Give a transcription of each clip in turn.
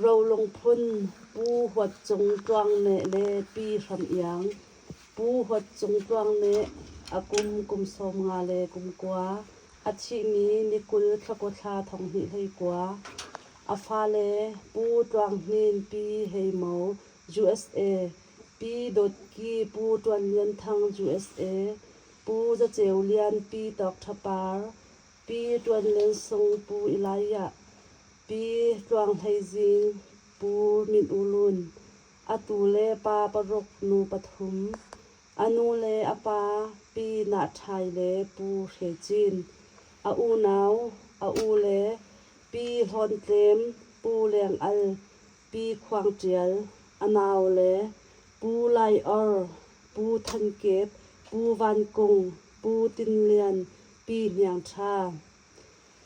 เราลงพุนปูหัวจงจวงเนเลปีคำยังปูหัวจงจวงเนอากุมสมงาเลกุมกัวอาชีนี้นิกุลทะกทาทองหิให้กัวอาฟาเลปูจวงนินปีให้เมา USA ปีดดกีปูจวนเลียนทาง USA ปูจะเจียวเลียนปีตอกทปาร์ปีจวนเลียนทรงปูอิลายะปีจวงไทจิงปูมินอุลุนอาตูเลปาปรกนูปทุมอนุเลอปาปีนาไทยเลปูเขจินอาอูนาวอาอูเลปีฮอนเต็มปูแรงอัลปีควางเจียลอนาวเลปูไลออร์ปูทันเก็บปูวันกงปูตินเลียนปีเนียงชา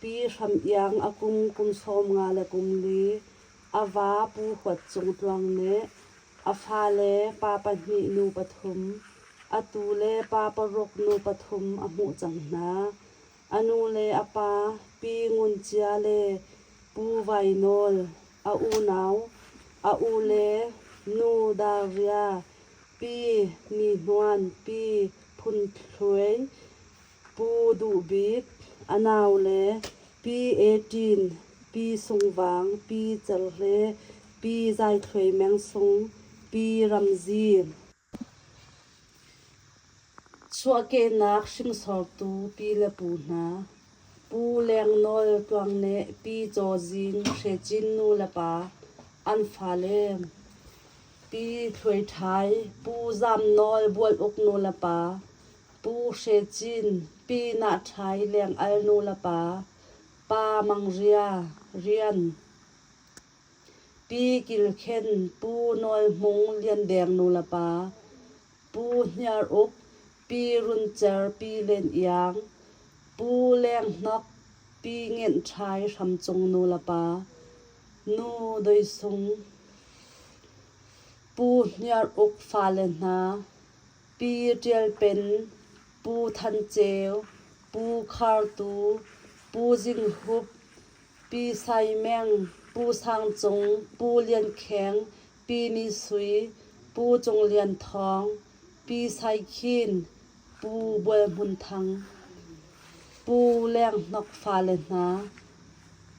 ปีคำยังอากุมสมงาและกุมลีอาวาปูขวดจงตวงเนอาฟาเลปาปหินูปทุมอาตูเลปาปรกนูปทุมอมุจังนาอนุเลอปาปีงุนเจียเลปูไวโนลอาอูนาวอาอูเลนูดาเรียปีนีนวลปีพุนถวยปูดูบิดอนาวเลปี18ปีสงวางปีจัลเลปีใจถวยแมงสงปีรัมซีชัวเกนักชิงสอตูปีละปูนาปูแรงนอลตวงเนปีจอจินเชจินนูละปาอันฟาเลมปีถวยไทยปูจำนอลบวลอกนูละปาปูเชจินปีนาไทยแรงอัลนูละปาปามังเรียนปีกิลเคนปูนอลมงเลียนแดงนูละปาปูเฮียร์อุกปีรุนเจอปีเลนยางปูแรงนกปีเงินชายทำจงนูละปานูโดยสงปูเฮียร์อุกฟาเลนาปีเจียลเป็นปูทันเจวปูคาร์ตูปูจิงฮุบปีไซแมงปูสังจงปูเลียนแข็งปีนิสุยปูจงเลียนทองปีไซคินปูบวยมุนทังปูแรงนกฟาเลนา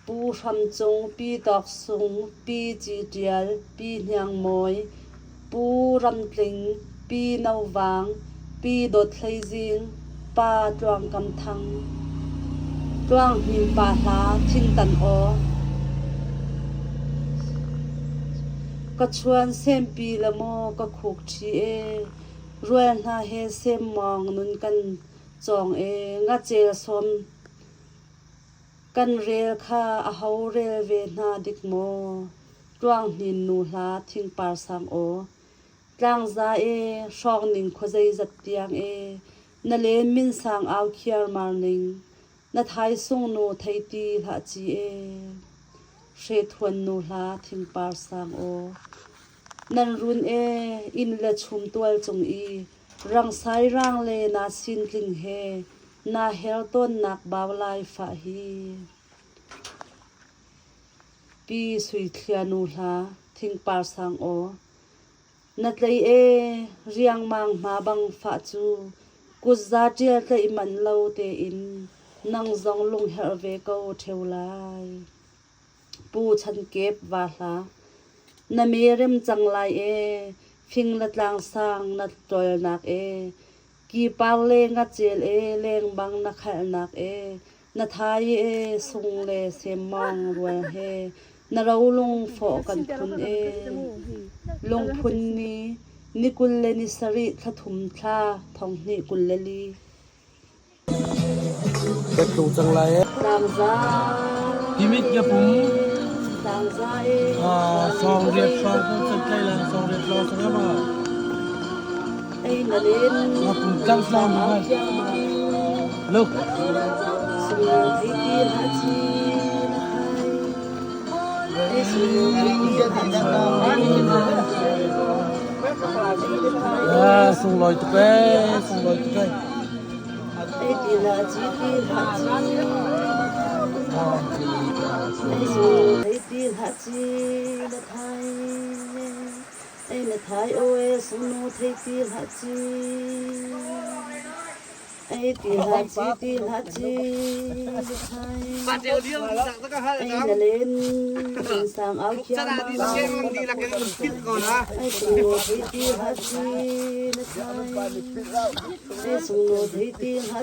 ปูชำจงปีดอกสุงปีจีเดียลปีเนียงมอยปูรำกลิงปีนาววางปีดดไทจิงปาจวงกำทังจวงหิมปาลาทิ้งตันโอก็ชวนเซมปีละโมก็ขุกชีเอรวยนาเฮเซมมองนุนกันจองเองะเจลสมกันเรลค่าอาเฮาเรลเวนาดิกโมจวงหินนูลาทิ้งปาสังโอจางซาชองนิงขวใจจัดเตียงนาเลนมินสังเอาเคียร์มานิงนาไทยส่งนูไทยตีละจีเชทวนนูลาทิ้งปาสังโอนันรุนอินละชุมตัวจงรังไซร่างเลนาสินลิงเฮนาเฮลต้นนักบาวไลฟาฮีปีสุยเทียนูลาทิ้งปาสังโอนัดเลยเรียงมังมาบังฟาจูกุซาเจียตเลยมันเลวเตอินนังจงลงเฮลเวโกเทวไลปูชันเก็บวาลานามีเริ่มจังไลฟิงนัดลางสร้างนัดจอยนักกีปาเลงัดเจลเลงบังนักขัลนักนาทายสุงเลเซมองรวยเฮนาเราลงโฟกันพุนลงพุนนี้นิกุลเลนิสริทถุมทาทองนิกุลเลลีเป็นตูจังไรดังซาพิมิตกับผมดังซาสองเรียบสองคนจะใกล้แล้วสองเรียบรอสักแล้วมานาเลนผมจังสามให้ลูกสุยที่ตีฮัจีสุยที่ฮัจีส่งลอยตุ๊กเป้ส่งลอยตุ๊กเป้ดีละจีที่ฮัจีสุยที่ฮัจี na thai o e sung no thei ti ha chi ai ti ha chi na thai Bạn đều điêu dạng tất cả hai ai là na len sang ao kia Chắc là đi là cái đi là cái fit còn hả? ai sung no thei ti ha chi na thai ai sung no thei ti ha